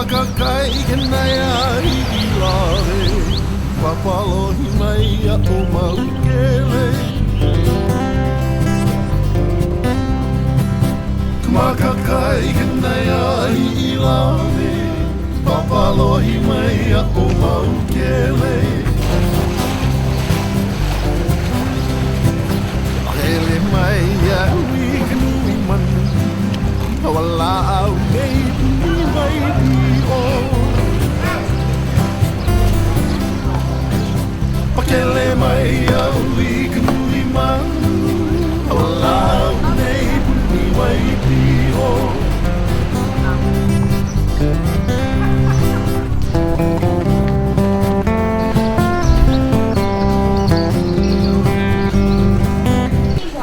Kumakakai kenaya ilare Papalohi mai a o maukele Kumakakai kenaya ilare Papalohi mai a o maukele Hele mai a hui kanui manu Hawala au nei puni mai di o Pakele mai a hui kanui manu Hawala au nei puni mai di o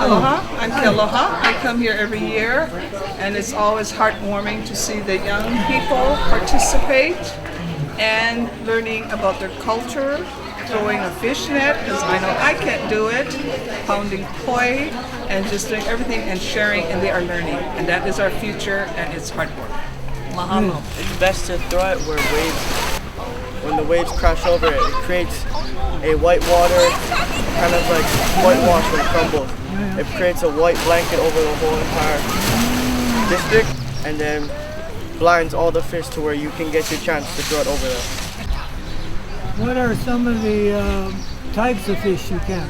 Aloha, I'm Kealoha. I come here every year, and it's always heartwarming to see the young people participate and learning about their culture, throwing a fish net, because I know I can't do it, pounding poi, and just doing everything and sharing, and they are learning. And that is our future, and it's heartwarming. Mahalo. It's best to throw it when the waves crash over it, it creates a white water, kind of like whitewash when it crumbles. It creates a white blanket over the whole entire district and then blinds all the fish to where you can get your chance to throw it over there. What are some of the types of fish you catch?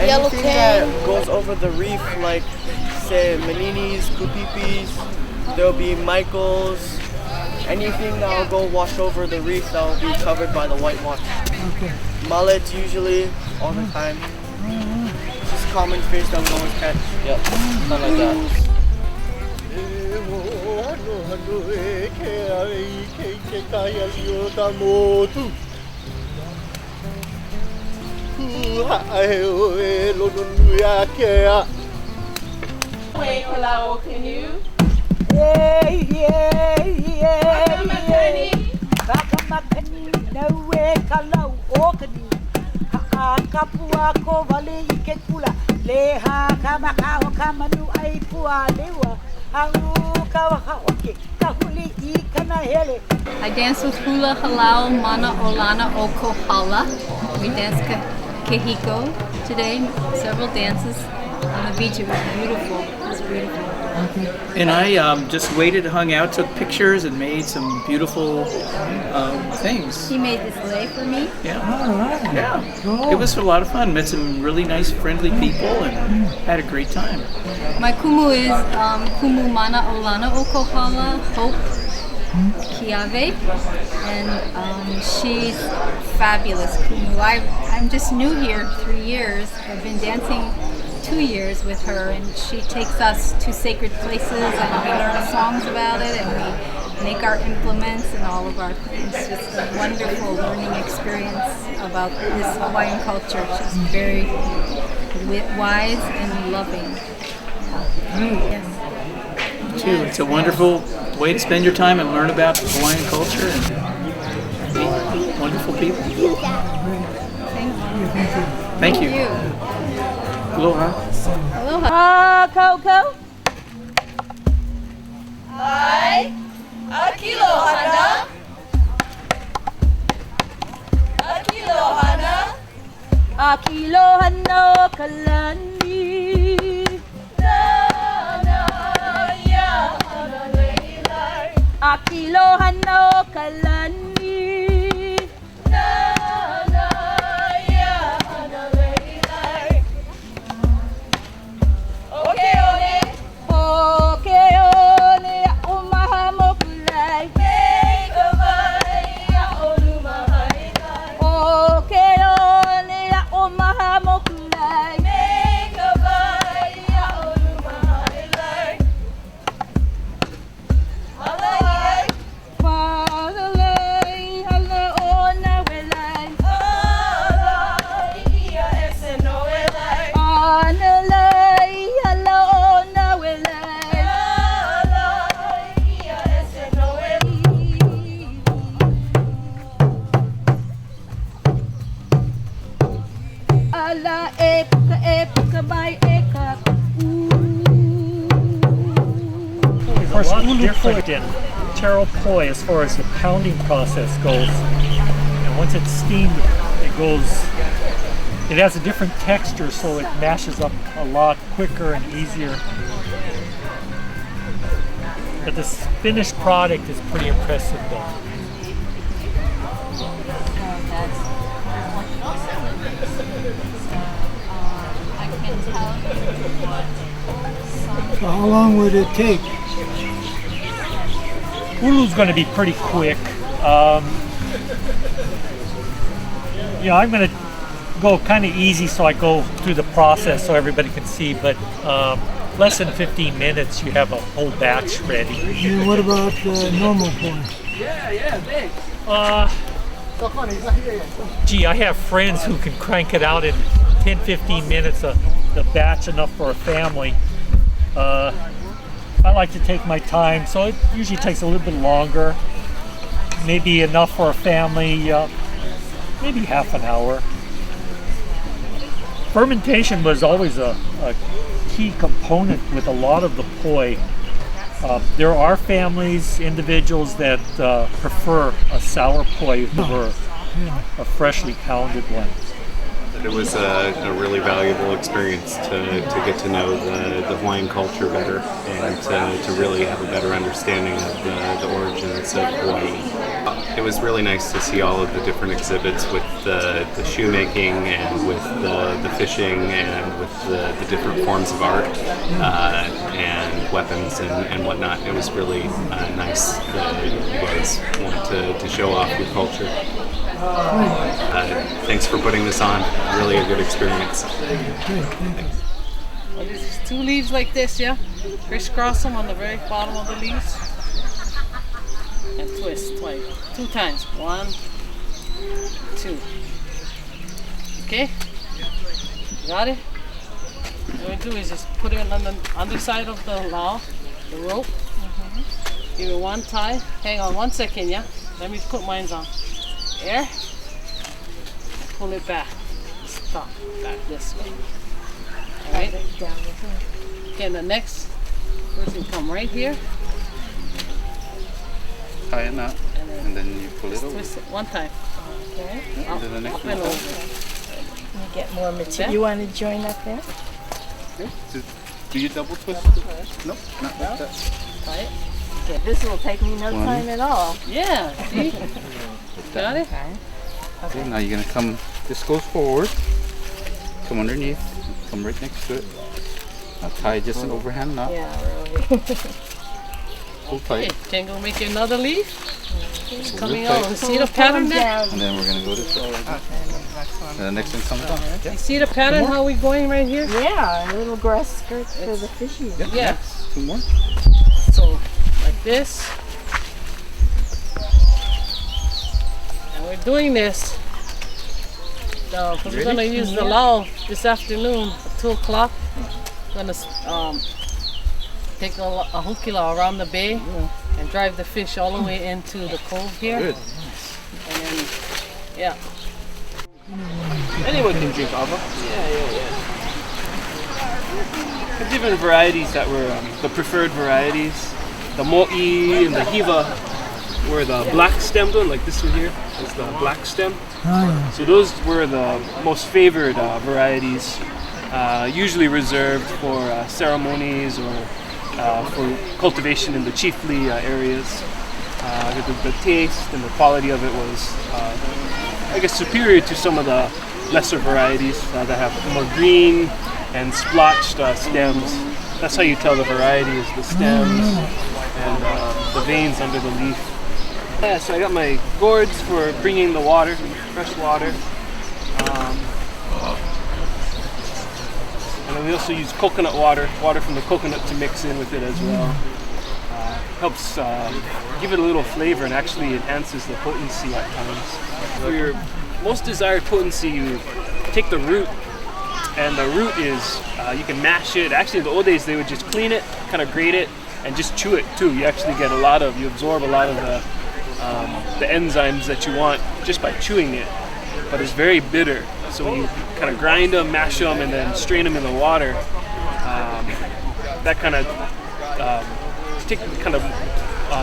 Anything that goes over the reef, like say maninis, kupipis, there'll be michaels, anything that will go wash over the reef that will be covered by the whitewash. Okay. Mullets usually, all the time. Just common fish that we always catch. Yep, something like that. Wait, Kalao, can you? Yeah, yeah, yeah. Bakamakani, no way, Kalau, Okani. Kapua ko vale ike pula leha kama kawa kama nu ai pua lewa hangu kawa oke kahuli ikana hele. I dance with hula halau mana olana o kohala. We dance kehiko today, several dances on the beach. It was beautiful. It was beautiful. And I just waited, hung out, took pictures, and made some beautiful things. He made this lei for me. Yeah. All right. Yeah. Cool. It was a lot of fun. Met some really nice, friendly people, and had a great time. My kumu is kumu mana olana o kohala, Hope Kiave, and she's fabulous kumu. I'm just new here, 3 years. I've been dancing 2 years with her, and she takes us to sacred places, and we learn songs about it, and we make our implements and all of our things. It's just a wonderful learning experience about this Hawaiian culture. She's very wise and loving. Yes. Too. It's a wonderful way to spend your time and learn about Hawaiian culture and meet wonderful people. Thank you. Aloha. Aloha. Coco. Ai, Akilohana. Akilohana. Akilohana kalani. Akilohana kalani. There's a lot different in taro poi as far as the pounding process goes. And once it's steamed, it has a different texture, so it mashes up a lot quicker and easier. But this finished product is pretty impressive though. So how long would it take? Ulu's going to be pretty quick. I'm going to go kind of easy so I go through the process so everybody can see, but less than 15 minutes you have a whole batch ready. And what about normal poi? I have friends who can crank it out in 10-15 minutes, the batch enough for a family. I like to take my time, so it usually takes a little bit longer. Maybe enough for a family, maybe half an hour. Fermentation was always a key component with a lot of the poi. There are families, individuals that prefer a sour poi over a freshly pounded one. It was a really valuable experience to get to know the Hawaiian culture better and to really have a better understanding of the origins of Hawaii. It was really nice to see all of the different exhibits with the shoemaking and with the fishing and with the different forms of art and weapons and whatnot. It was really nice that you guys want to show off your culture. Thanks for putting this on. Really a good experience. Well, there's 2 leaves like this, yeah? Crisscross them on the very bottom of the leaves. And twist twice. 2 times. 1, 2. Okay? Got it? What we do is just put it on the underside of the lao, the rope. Give it 1 tie. Hang on 1 second, yeah? Let me put mine on. Air. Pull it back. Stop. Back this way. Alright? Okay, the next person come right here. Tie it up and then you pull it over. Twist it 1 time. Okay. And then the next Up and one. over. You get more material. You want to join up there? Okay. Do you double twist? Nope, not like that. Right? Okay, this will take me no 1. time at all. Yeah, see? Got it? Okay, now you're gonna come, this goes forward, come underneath, come right next to it. Now tie just an overhand knot, Yeah, really. pull Okay, tight, can go make you another leaf. It's pull coming real tight, out. See the pattern there? and then we're gonna go this way. And the next one comes down. You see the pattern how we going right here? Yeah, a little grass skirt for the fishermen. Yeah. 2 more. So, like this. And we're doing this. We're going to use the lao this afternoon at 2 o'clock. We're going to take a hukila around the bay and drive the fish all the way into the cove here. Good. And then, yeah. Anyone can drink ava. Yeah. The different varieties that were the preferred varieties. The mo'i and the hiva were the black stemmed one, like this one here is the black stem. So those were the most favored varieties, usually reserved for ceremonies or for cultivation in the chiefly areas. The taste and the quality of it was, I guess, superior to some of the lesser varieties that have more green and splotched stems. That's how you tell the variety is the stems and the veins under the leaf. Yeah, so I got my gourds for bringing the water, fresh water. And then we also use coconut water from the coconut to mix in with it as well. Helps give it a little flavor and actually enhances the potency at times. For your most desired potency, you take the root, and the root is, you can mash it. Actually, in the old days, they would just clean it, kind of grate it, and just chew it too. You actually get you absorb a lot of the enzymes that you want just by chewing it. But it's very bitter. So when you kind of grind them, mash them, and then strain them in the water, that kind of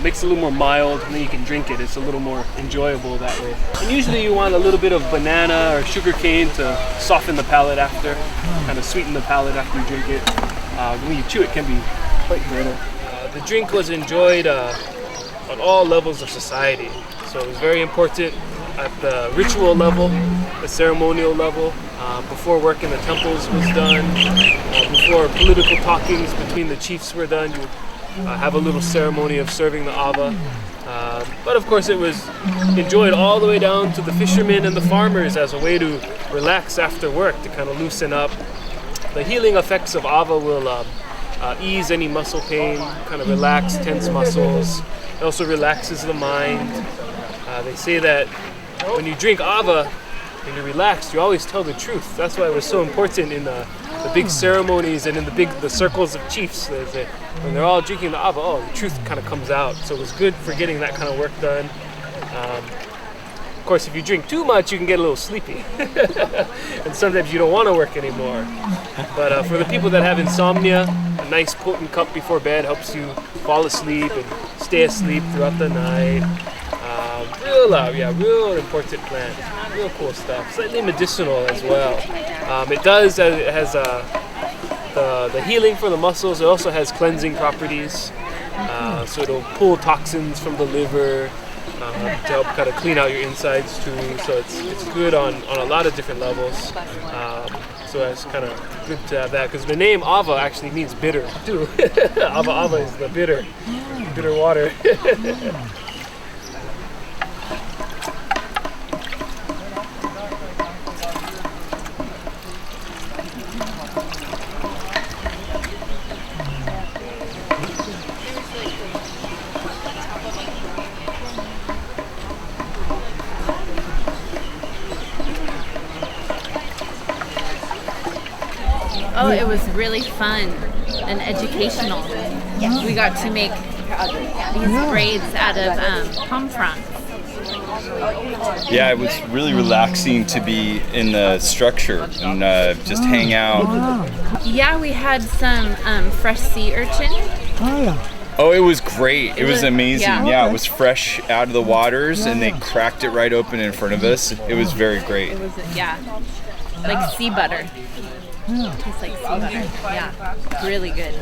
makes it a little more mild, and then you can drink it. It's a little more enjoyable that way. And usually you want a little bit of banana or sugar cane to soften the palate after, kind of sweeten the palate after you drink it. When you chew it, can be quite bitter. The drink was enjoyed on all levels of society. So it was very important at the ritual level, the ceremonial level, before work in the temples was done, before political talkings between the chiefs were done, you would have a little ceremony of serving the ava. But of course it was enjoyed all the way down to the fishermen and the farmers as a way to relax after work, to kind of loosen up. The healing effects of ava will ease any muscle pain, kind of relax tense muscles. It also relaxes the mind. They say that when you drink ava and you're relaxed, you always tell the truth. That's why it was so important in the big ceremonies and in the circles of chiefs. When they're all drinking the ava, the truth kind of comes out. So it was good for getting that kind of work done. Of course, if you drink too much, you can get a little sleepy. And sometimes you don't want to work anymore. But for the people that have insomnia, a nice potent cup before bed helps you fall asleep and stay asleep throughout the night. Real important plant. Real cool stuff. Slightly medicinal as well. It has the healing for the muscles. It also has cleansing properties. So it'll pull toxins from the liver to help kind of clean out your insides too. So it's good on a lot of different levels. So it's kind of good to have that, because the name ava actually means bitter too. Ava is the bitter water. Oh, it was really fun and educational. We got to make these braids out of palm fronds. Yeah, it was really relaxing to be in the structure and just hang out. Yeah, we had some fresh sea urchin. Oh, it was great. It was amazing. Yeah. It was fresh out of the waters, and they cracked it right open in front of us. It was very great. It was, like sea butter. Tastes like sea butter. Yeah, really good.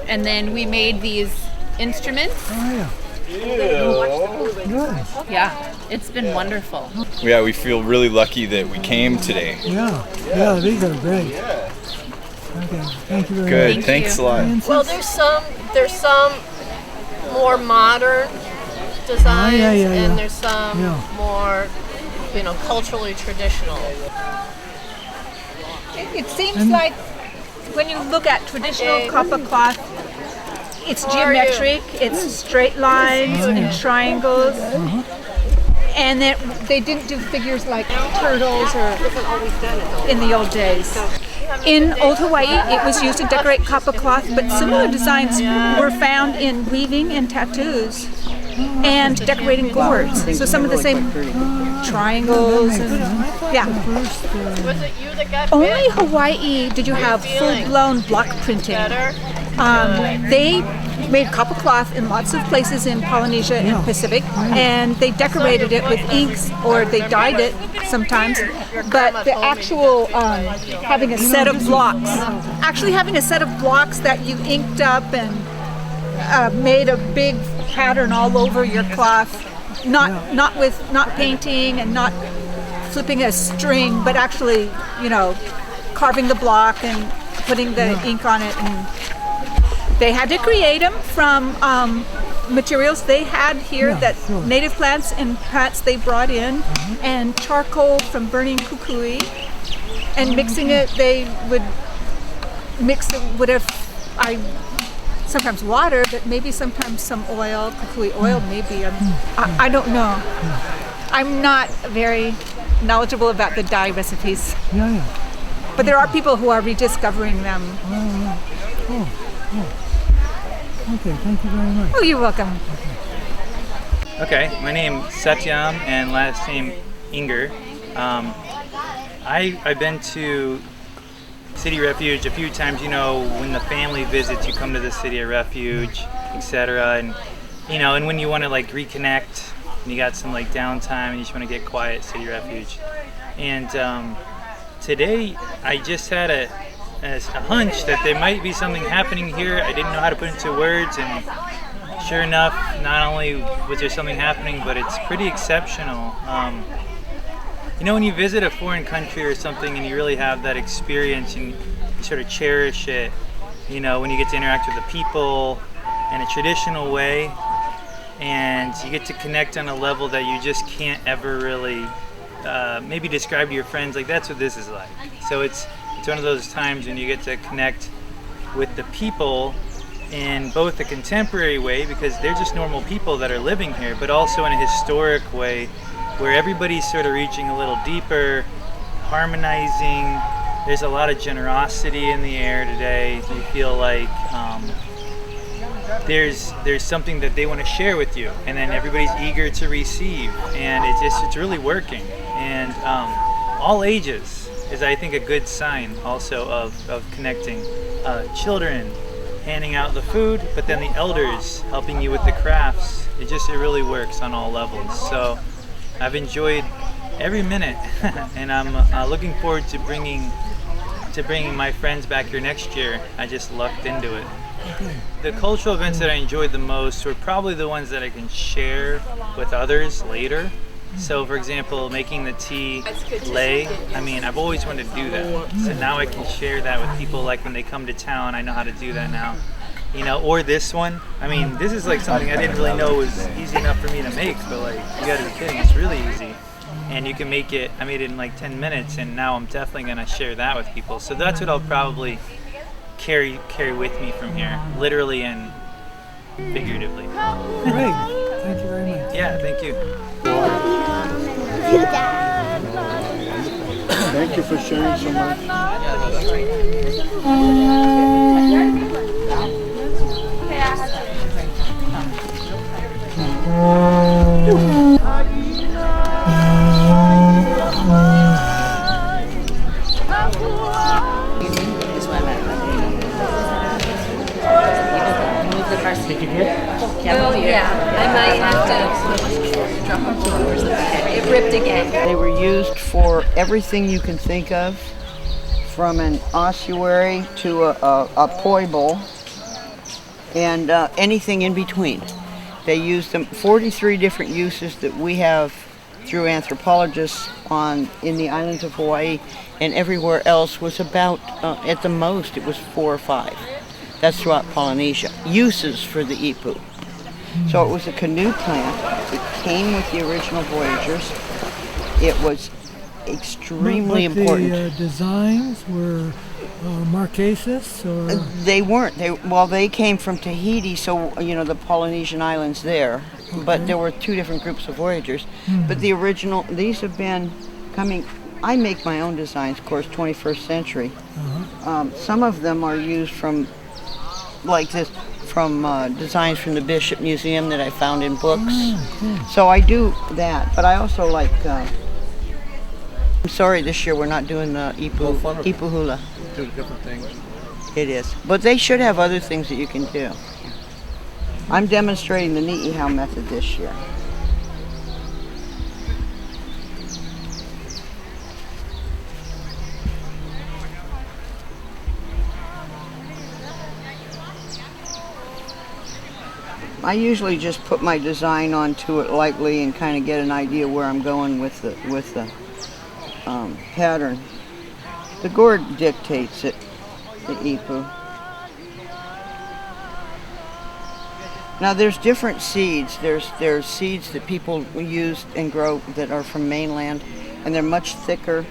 And then we made these instruments. Yeah, it's been wonderful. Yeah, we feel really lucky that we came today. Yeah, these are great. Okay, thank you very much. Good, thanks a lot. Well, there's some more modern designs, and there's some more, culturally traditional. It seems like when you look at traditional copper cloth, it's geometric, it's straight lines and triangles, and they didn't do figures like turtles or in the old days. In old Hawaii, it was used to decorate copper cloth, but similar designs were found in weaving and tattoos and decorating gourds. So some of the same triangles. Was it you that got Only Hawaii did you have full-blown block printing. They made copper cloth in lots of places in Polynesia and Pacific, and they decorated it with inks, or they dyed it sometimes. But the actual having a set of blocks that you inked up and made a big pattern all over your cloth, not painting and not flipping a string, but actually, carving the block and putting the ink on it. And they had to create them from materials they had here, native plants and plants they brought in, and charcoal from burning kukui, and mixing it. They would mix it with sometimes water, but maybe sometimes some oil, kukui oil maybe. I don't know. I'm not very knowledgeable about the dye recipes. But there are people who are rediscovering them. Okay, thank you very much. Oh, you're welcome. Okay, my name's Satyam and last name Inger. I've been to City of Refuge a few times. When the family visits, you come to the City of Refuge, etc. And you know, and when you want to like reconnect, and you got some like downtime and you just want to get quiet, City of Refuge. And today I just had a hunch that there might be something happening here. I didn't know how to put into words, and sure enough, not only was there something happening, but it's pretty exceptional. You know, when you visit a foreign country or something and you really have that experience and you sort of cherish it, you know, when you get to interact with the people in a traditional way, and you get to connect on a level that you just can't ever really maybe describe to your friends, like that's what this is like. So it's one of those times when you get to connect with the people in both a contemporary way, because they're just normal people that are living here, but also in a historic way where everybody's sort of reaching a little deeper, harmonizing. There's a lot of generosity in the air today. You feel like there's something that they want to share with you, and then everybody's eager to receive, and it's really working. And all ages is, I think, a good sign also of connecting. Children handing out the food, but then the elders helping you with the crafts. It really works on all levels. So I've enjoyed every minute, and I'm looking forward to bringing my friends back here next year. I just lucked into it. The cultural events that I enjoyed the most were probably the ones that I can share with others later. So for example, making the tea lei, I mean, I've always wanted to do that. So now I can share that with people, like when they come to town, I know how to do that now. You know, or this one. I mean, this is like something I didn't really know was easy enough for me to make, but like, you gotta be kidding, it's really easy. And you can make it, I made it in like 10 minutes, and now I'm definitely gonna share that with people. So that's what I'll probably carry with me from here, literally and figuratively. Great, thank you very much. Yeah, thank you. Thank you for sharing so much. Well, yeah, I might have to drop off the numbers. It ripped again. They were used for everything you can think of, from an ossuary to a poi bowl, and anything in between. They used them 43 different uses that we have through anthropologists in the islands of Hawaii, and everywhere else was about, at the most, it was 4 or 5. That's throughout Polynesia. Uses for the ipu. So it was a canoe plant. It came with the original voyagers. It was extremely important. The designs were Marquesas, or they weren't. They came from Tahiti, so you know the Polynesian islands there. Okay. But there were 2 different groups of voyagers. But the original, these have been coming. I make my own designs, of course, 21st century. Some of them are used from, like this, from designs from the Bishop Museum that I found in books. So I do that, but I also like. I'm sorry, this year we're not doing the ipu hula. Do different things. It is, but they should have other things that you can do. I'm demonstrating the ni'ihau method this year. I usually just put my design onto it lightly and kind of get an idea where I'm going with the pattern. The gourd dictates it, the ipu. Now there's different seeds. There's seeds that people use and grow that are from mainland, and they're much thicker.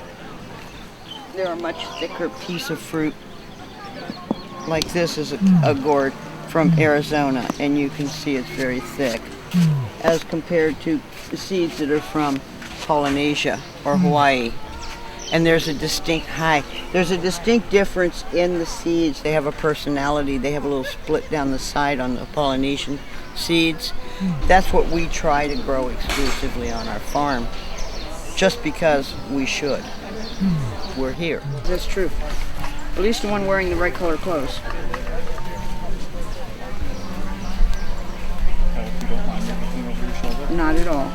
They're a much thicker piece of fruit. Like this is a gourd from Arizona, and you can see it's very thick, as compared to the seeds that are from Polynesia or Hawaii. And there's a distinct difference in the seeds. They have a personality. They have a little split down the side on the Polynesian seeds. That's what we try to grow exclusively on our farm, just because we should. We're here. That's true. At least the one wearing the right color clothes. not at all.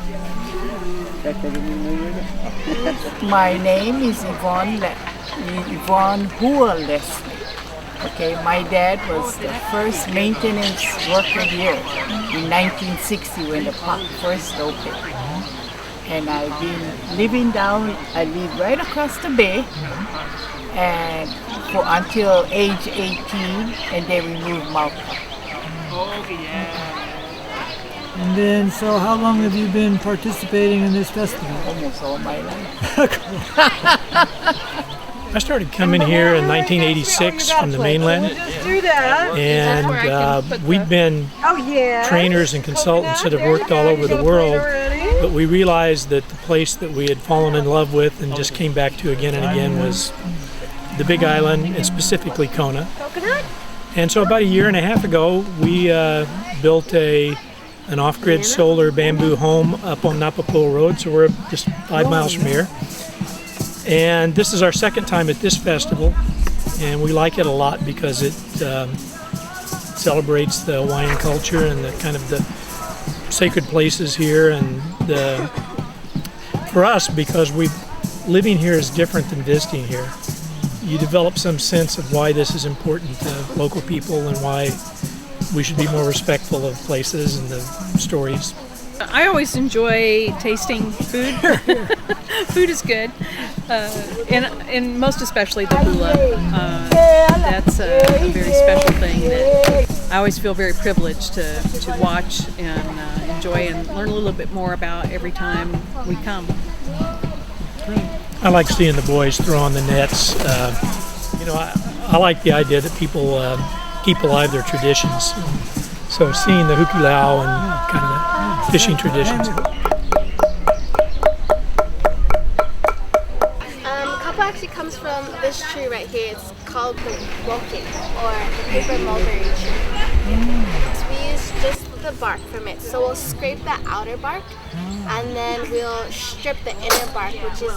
My name is Yvonne Hua Leslie. Okay, my dad was the first maintenance worker here in 1960 when the park first opened. And I've been living I live right across the bay and until age 18, and then we moved Malta. And then, so how long have you been participating in this festival? Almost all my life. I started coming here in 1986 from the mainland, and we've been trainers and consultants that have worked all over the world, but we realized that the place that we had fallen in love with and just came back to again and again was the Big Island, and specifically Kona. And so about a year and a half ago, we built an off-grid solar bamboo home up on Napa Pool Road, so we're just 5 miles from here. And this is our second time at this festival, and we like it a lot because it celebrates the Hawaiian culture and the kind of the sacred places here. And for us, because living here is different than visiting here, you develop some sense of why this is important to local people and why we should be more respectful of places and the stories. I always enjoy tasting food. Food is good, and most especially the hula. That's a very special thing that I always feel very privileged to watch and enjoy and learn a little bit more about every time we come. I like seeing the boys throw on the nets. I like the idea that people keep alive their traditions. So seeing the hukilau and kind of fishing traditions. Kapa actually comes from this tree right here. It's called the woke, or the paper mulberry tree. So we use just the bark from it. So we'll scrape the outer bark, and then we'll strip the inner bark, which is,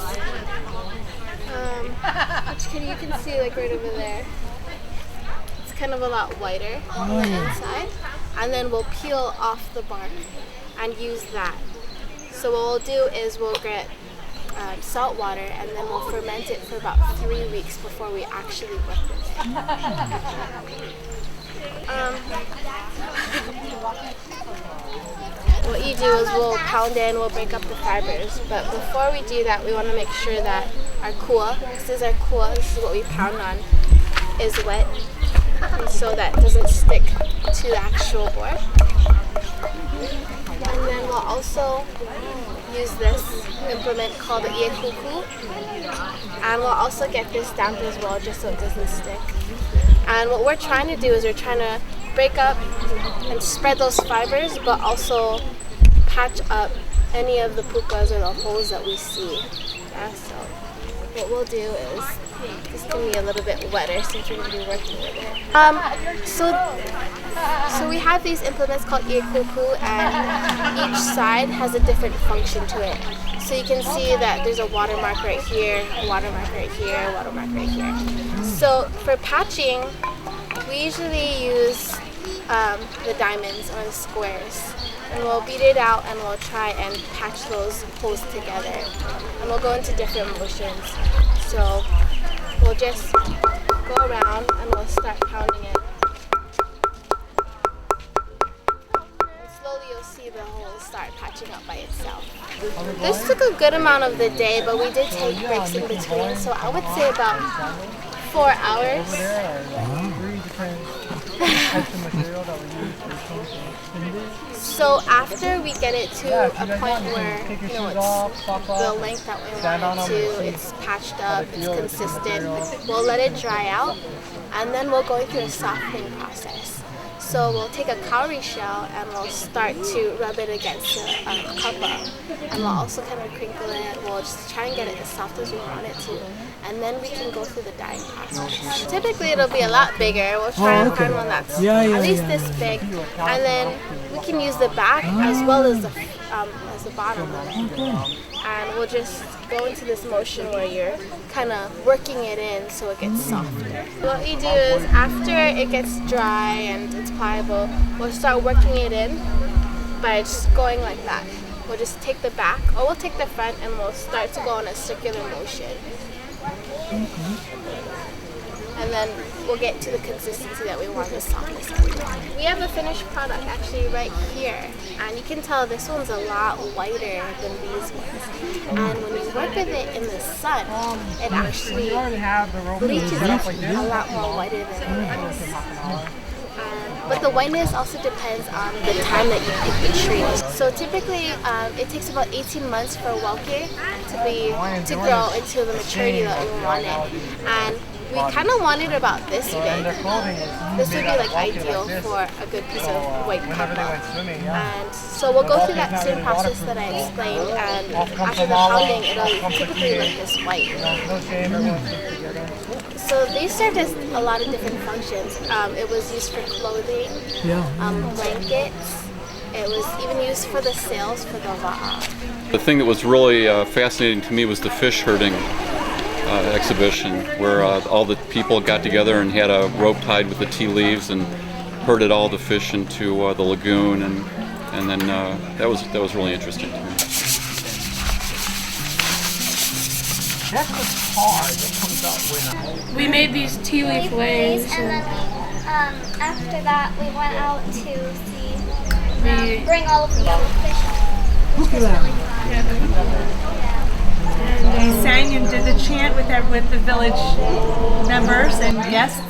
you can see like right over there. It's kind of a lot whiter on the inside. And then we'll peel off the bark and use that. So what we'll do is we'll get salt water, and then we'll ferment it for about 3 weeks before we actually work with it. What you do is we'll pound in, we'll break up the fibers, but before we do that, we want to make sure that our kua, this is what we pound on, is wet, and so that doesn't stick to the actual board. And then we'll also use this implement called the iekuku, and we'll also get this damped as well, just so it doesn't stick. And what we're trying to do is we're trying to break up and spread those fibers, but also patch up any of the pukas or the holes that we see. Yeah, so what we'll do is, it's going to be a little bit wetter since we're going to be working with it. So we have these implements called iekuku, and each side has a different function to it. So you can see that there's a watermark right here, a watermark right here, a watermark right here. So for patching, we usually use the diamonds or the squares. And we'll beat it out and we'll try and patch those holes together. And we'll go into different motions. So we'll just go around and we'll start pounding it. And slowly you'll see the holes start patching up by itself. This took a good amount of the day, but we did take breaks in between. So I would say about 4 hours. So after we get it to a point where it's the length that we want it to, it's patched up, it's consistent, we'll let it dry out, and then we'll go through a softening process. So we'll take a cowrie shell and we'll start to rub it against a kapa, and we'll also kind of crinkle it. We'll just try and get it as soft as we want it to, and then we can go through the dyeing process. Typically it'll be a lot bigger. We'll try and find one that's at least this big, and then we can use the back as well as the bottom of it. And we'll just go into this motion where you're kind of working it in so it gets softer. What we do is after it gets dry and it's pliable, we'll start working it in by just going like that. we'll just take the back, or we'll take the front, and we'll start to go in a circular motion. And then we'll get to the consistency that we want, the softness. We have a finished product actually right here, and you can tell this one's a lot whiter than these ones. And when you work with it in the sun, it actually bleaches up a lot more whiter than it is. But the whiteness also depends on the time that you pick the tree. So typically, it takes about 18 months for a wauke to grow into the maturity that we want it. And we kind of want it about this big. This would be like ideal for a good piece of white kapa. And so we'll go through that same process that I explained, and after the pounding, it'll typically look this white. So these served as a lot of different functions. It was used for clothing, blankets. It was even used for the sails for the wa'a. The thing that was really fascinating to me was the fish herding exhibition, where all the people got together and had a rope tied with the tea leaves and herded all the fish into the lagoon, and then that was really interesting to me. That's the tar that comes out when we made these tea leaf waves, and then after that we went out to see bring all of the yellow fish. And they sang and did the chant with the village members and guests.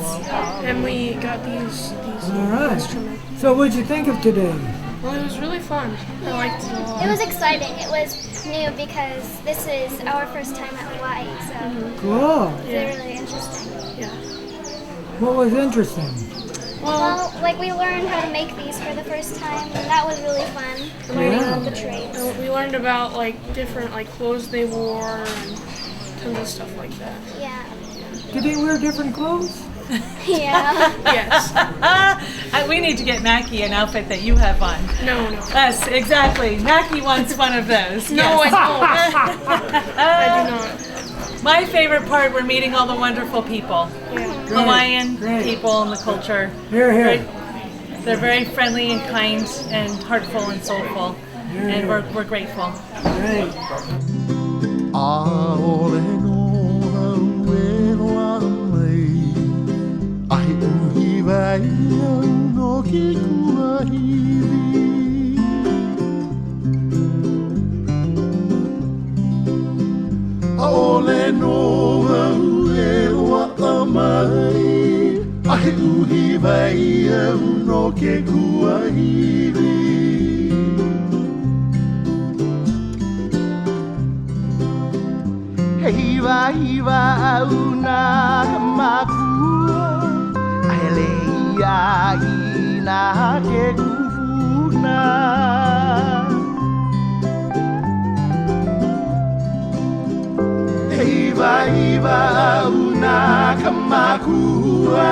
And we got these All right. instruments. So what'd you think of today? Well, it was really fun. I liked it a lot. It was exciting. It was new because this is our first time at Hawaii, so Cool. it's really interesting. Yeah. What was interesting? Well, like we learned how to make these for the first time, and that was really fun. Learning all the trades. And we learned about like different clothes they wore and tons of stuff like that. Yeah. Did they wear different clothes? Yeah. Yes. We need to get Mackie an outfit that you have on. No. Yes, exactly. Mackie wants one of those. No, yes. I don't. I do not. My favorite part, we're meeting all the wonderful people. Yeah. Hawaiian people and the culture. Here, here. They're very friendly and kind and heartful and soulful. And we're grateful. Great. Ole no e wa amai ai uhi vai no ke kuahiri Hei wa au na makua ai le ia i na ke kufuna Iwa una kamakua